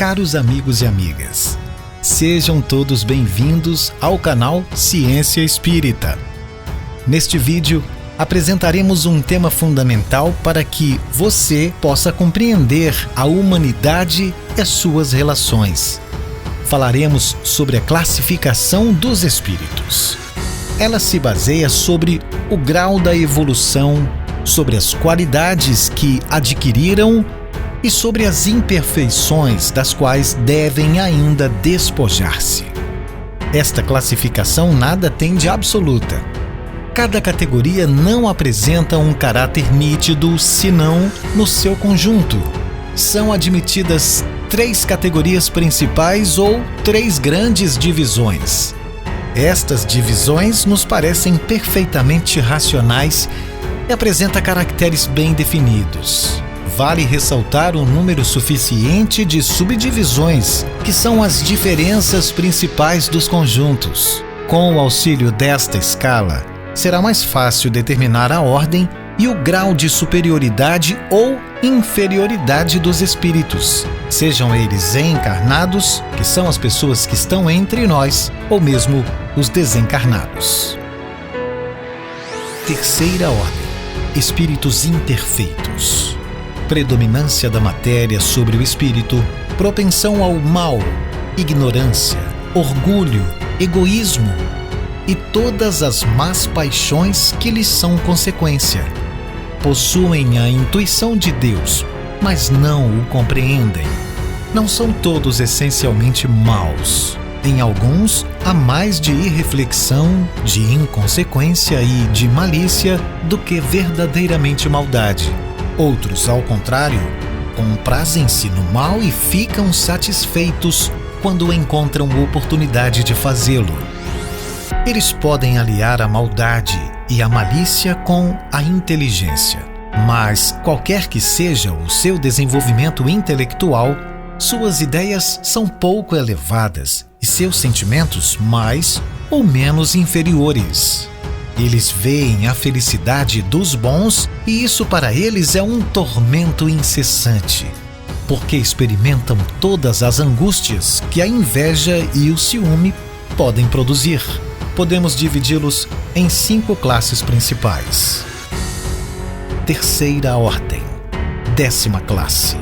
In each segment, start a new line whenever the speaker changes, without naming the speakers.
Caros amigos e amigas, sejam todos bem-vindos ao canal Ciência Espírita. Neste vídeo, apresentaremos um tema fundamental para que você possa compreender a humanidade e as suas relações. Falaremos sobre a classificação dos espíritos. Ela se baseia sobre o grau da evolução, sobre as qualidades que adquiriram e sobre as imperfeições das quais devem ainda despojar-se. Esta classificação nada tem de absoluta. Cada categoria não apresenta um caráter nítido, senão no seu conjunto. São admitidas 3 categorias principais ou 3 grandes divisões. Estas divisões nos parecem perfeitamente racionais e apresentam caracteres bem definidos. Vale ressaltar um número suficiente de subdivisões, que são as diferenças principais dos conjuntos. Com o auxílio desta escala, será mais fácil determinar a ordem e o grau de superioridade ou inferioridade dos espíritos, sejam eles encarnados, que são as pessoas que estão entre nós, ou mesmo os desencarnados. Terceira ordem: espíritos imperfeitos. Predominância da matéria sobre o espírito, propensão ao mal, ignorância, orgulho, egoísmo e todas as más paixões que lhes são consequência. Possuem a intuição de Deus, mas não o compreendem. Não são todos essencialmente maus. Em alguns, há mais de irreflexão, de inconsequência e de malícia do que verdadeiramente maldade. Outros, ao contrário, comprazem-se no mal e ficam satisfeitos quando encontram oportunidade de fazê-lo. Eles podem aliar a maldade e a malícia com a inteligência, mas qualquer que seja o seu desenvolvimento intelectual, suas ideias são pouco elevadas e seus sentimentos mais ou menos inferiores. Eles veem a felicidade dos bons e isso para eles é um tormento incessante, porque experimentam todas as angústias que a inveja e o ciúme podem produzir. Podemos dividi-los em 5 classes principais. Terceira ordem. 10ª classe: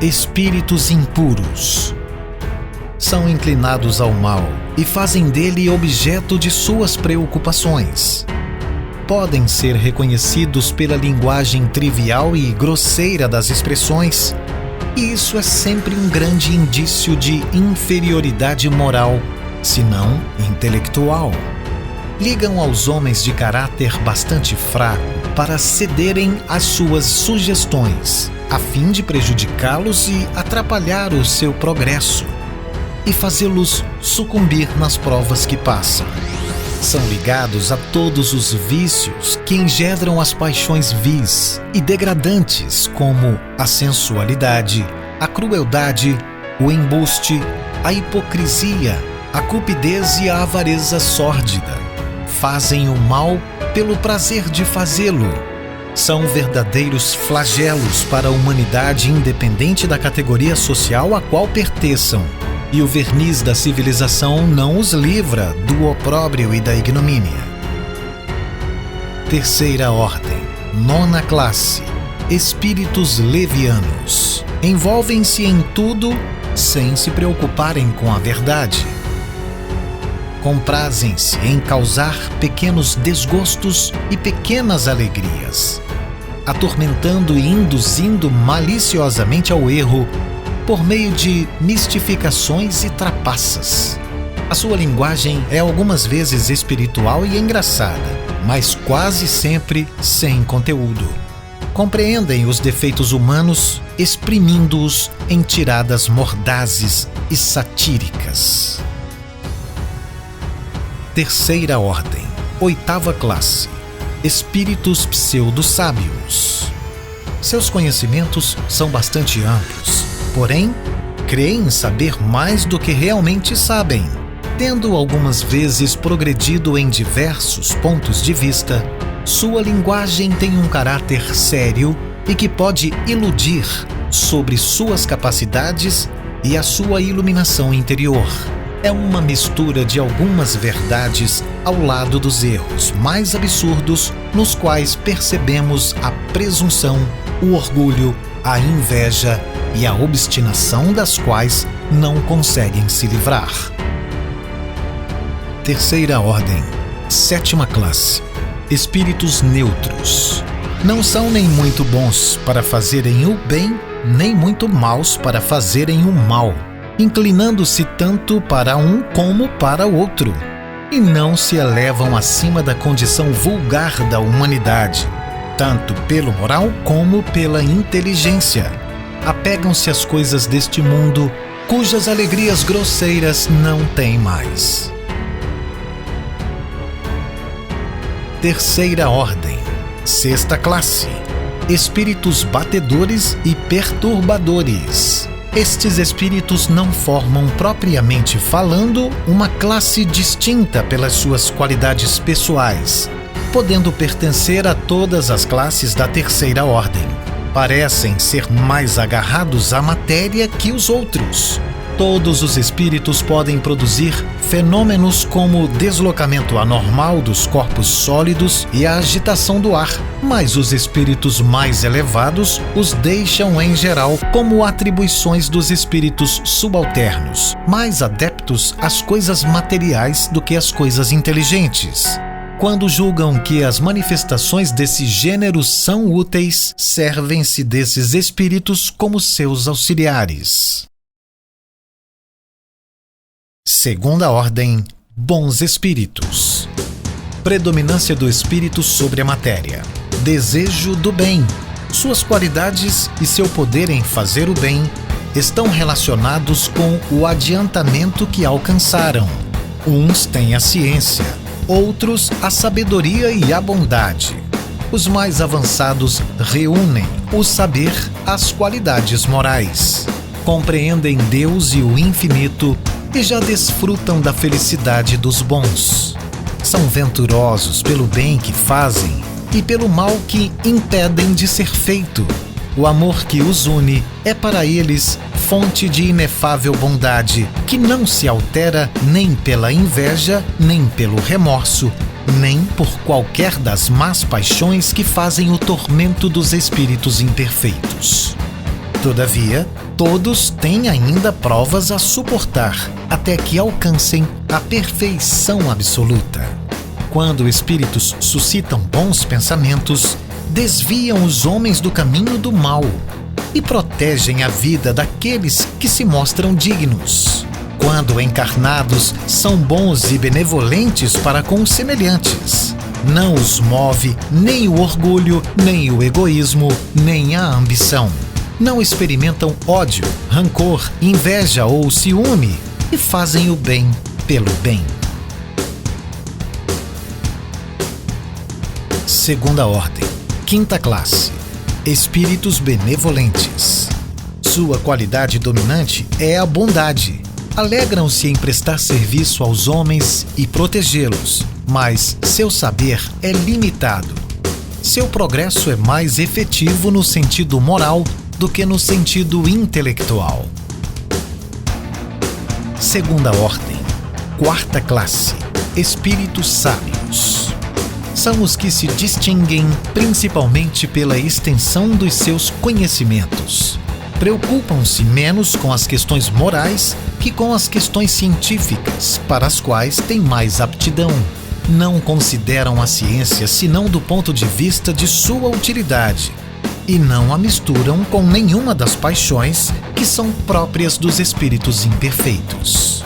espíritos impuros. São inclinados ao mal e fazem dele objeto de suas preocupações. Podem ser reconhecidos pela linguagem trivial e grosseira das expressões, e isso é sempre um grande indício de inferioridade moral, se não intelectual. Ligam aos homens de caráter bastante fraco para cederem às suas sugestões, a fim de prejudicá-los e atrapalhar o seu progresso, e fazê-los sucumbir nas provas que passam. São ligados a todos os vícios que engendram as paixões vis e degradantes, como a sensualidade, a crueldade, o embuste, a hipocrisia, a cupidez e a avareza sórdida. Fazem o mal pelo prazer de fazê-lo. São verdadeiros flagelos para a humanidade, independente da categoria social a qual pertençam, e o verniz da civilização não os livra do opróbrio e da ignomínia. Terceira ordem. 9ª classe: espíritos levianos. Envolvem-se em tudo sem se preocuparem com a verdade. Comprazem-se em causar pequenos desgostos e pequenas alegrias, atormentando e induzindo maliciosamente ao erro por meio de mistificações e trapaças. A sua linguagem é algumas vezes espiritual e engraçada, mas quase sempre sem conteúdo. Compreendem os defeitos humanos, exprimindo-os em tiradas mordazes e satíricas. Terceira ordem. 8ª classe: espíritos pseudo-sábios. Seus conhecimentos são bastante amplos, porém, creem saber mais do que realmente sabem. Tendo algumas vezes progredido em diversos pontos de vista, sua linguagem tem um caráter sério e que pode iludir sobre suas capacidades e a sua iluminação interior. É uma mistura de algumas verdades ao lado dos erros mais absurdos nos quais percebemos a presunção, o orgulho, a inveja e a obstinação das quais não conseguem se livrar. Terceira ordem, sétima classe, espíritos neutros. Não são nem muito bons para fazerem o bem, nem muito maus para fazerem o mal, inclinando-se tanto para um como para o outro, e não se elevam acima da condição vulgar da humanidade, tanto pelo moral como pela inteligência. Apegam-se às coisas deste mundo, cujas alegrias grosseiras não têm mais. Terceira ordem, sexta classe, espíritos batedores e perturbadores. Estes espíritos não formam, propriamente falando, uma classe distinta pelas suas qualidades pessoais, podendo pertencer a todas as classes da terceira ordem. Parecem ser mais agarrados à matéria que os outros. Todos os espíritos podem produzir fenômenos como o deslocamento anormal dos corpos sólidos e a agitação do ar, mas os espíritos mais elevados os deixam em geral como atribuições dos espíritos subalternos, mais adeptos às coisas materiais do que às coisas inteligentes. Quando julgam que as manifestações desse gênero são úteis, servem-se desses espíritos como seus auxiliares. Segunda ordem, bons espíritos. Predominância do espírito sobre a matéria. Desejo do bem. Suas qualidades e seu poder em fazer o bem estão relacionados com o adiantamento que alcançaram. Uns têm a ciência, outros a sabedoria e a bondade. Os mais avançados reúnem o saber às qualidades morais. Compreendem Deus e o infinito e já desfrutam da felicidade dos bons. São venturosos pelo bem que fazem e pelo mal que impedem de ser feito. O amor que os une é para eles fonte de inefável bondade, que não se altera nem pela inveja, nem pelo remorso, nem por qualquer das más paixões que fazem o tormento dos espíritos imperfeitos. Todavia, todos têm ainda provas a suportar até que alcancem a perfeição absoluta. Quando espíritos suscitam bons pensamentos, desviam os homens do caminho do mal e protegem a vida daqueles que se mostram dignos. Quando encarnados, são bons e benevolentes para com os semelhantes. Não os move nem o orgulho, nem o egoísmo, nem a ambição. Não experimentam ódio, rancor, inveja ou ciúme e fazem o bem pelo bem. Segunda ordem, quinta classe, espíritos benevolentes. Sua qualidade dominante é a bondade. Alegram-se em prestar serviço aos homens e protegê-los, mas seu saber é limitado. Seu progresso é mais efetivo no sentido moral do que no sentido intelectual. Segunda ordem, quarta classe, espíritos sábios. São os que se distinguem principalmente pela extensão dos seus conhecimentos. Preocupam-se menos com as questões morais que com as questões científicas, para as quais têm mais aptidão. Não consideram a ciência senão do ponto de vista de sua utilidade, e não a misturam com nenhuma das paixões que são próprias dos espíritos imperfeitos.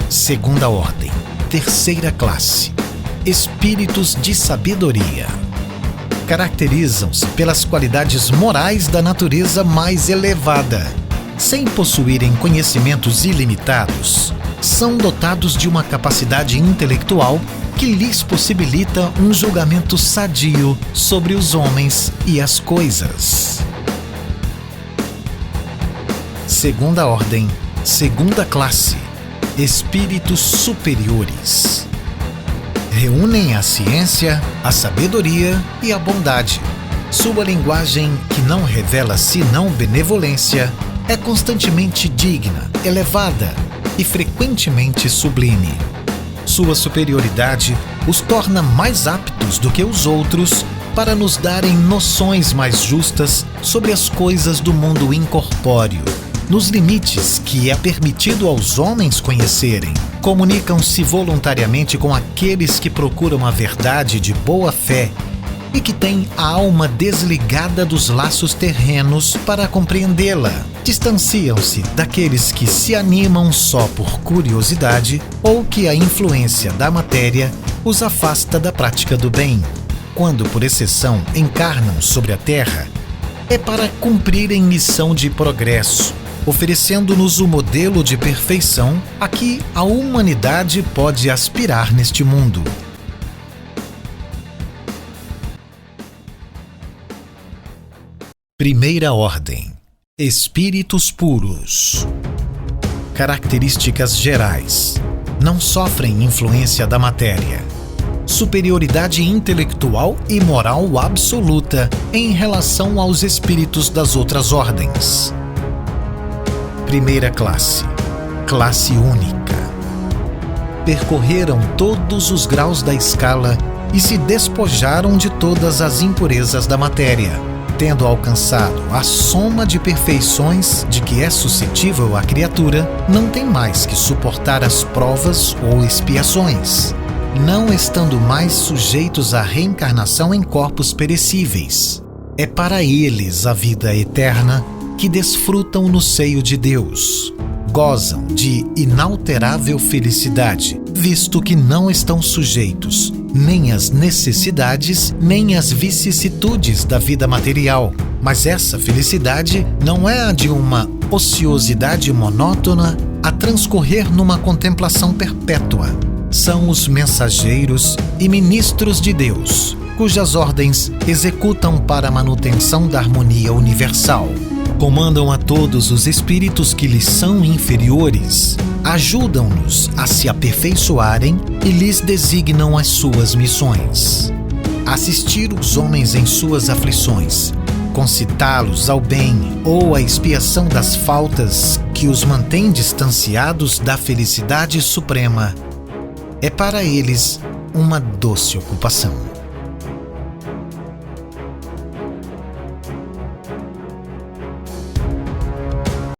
Segunda ordem, terceira classe, espíritos de sabedoria. Caracterizam-se pelas qualidades morais da natureza mais elevada. Sem possuírem conhecimentos ilimitados, são dotados de uma capacidade intelectual que lhes possibilita um julgamento sadio sobre os homens e as coisas. Segunda ordem, segunda classe, espíritos superiores. Reúnem a ciência, a sabedoria e a bondade. Sua linguagem, que não revela senão benevolência, é constantemente digna, elevada e frequentemente sublime. Sua superioridade os torna mais aptos do que os outros para nos darem noções mais justas sobre as coisas do mundo incorpóreo. Nos limites que é permitido aos homens conhecerem, comunicam-se voluntariamente com aqueles que procuram a verdade de boa fé e que têm a alma desligada dos laços terrenos para compreendê-la. Distanciam-se daqueles que se animam só por curiosidade ou que a influência da matéria os afasta da prática do bem. Quando, por exceção, encarnam sobre a Terra, é para cumprirem missão de progresso, oferecendo-nos o modelo de perfeição a que a humanidade pode aspirar neste mundo. Primeira Ordem: Espíritos puros. Características gerais: não sofrem influência da matéria. Superioridade intelectual e moral absoluta em relação aos espíritos das outras ordens. Primeira classe: classe única. Percorreram todos os graus da escala e se despojaram de todas as impurezas da matéria, tendo alcançado a soma de perfeições de que é suscetível a criatura, não tem mais que suportar as provas ou expiações, não estando mais sujeitos à reencarnação em corpos perecíveis. É para eles a vida eterna, que desfrutam no seio de Deus. Gozam de inalterável felicidade, visto que não estão sujeitos nem às necessidades, nem às vicissitudes da vida material. Mas essa felicidade não é a de uma ociosidade monótona a transcorrer numa contemplação perpétua. São os mensageiros e ministros de Deus, cujas ordens executam para a manutenção da harmonia universal. Comandam a todos os espíritos que lhes são inferiores, ajudam-nos a se aperfeiçoarem e lhes designam as suas missões. Assistir os homens em suas aflições, concitá-los ao bem ou à expiação das faltas que os mantêm distanciados da felicidade suprema, é para eles uma doce ocupação.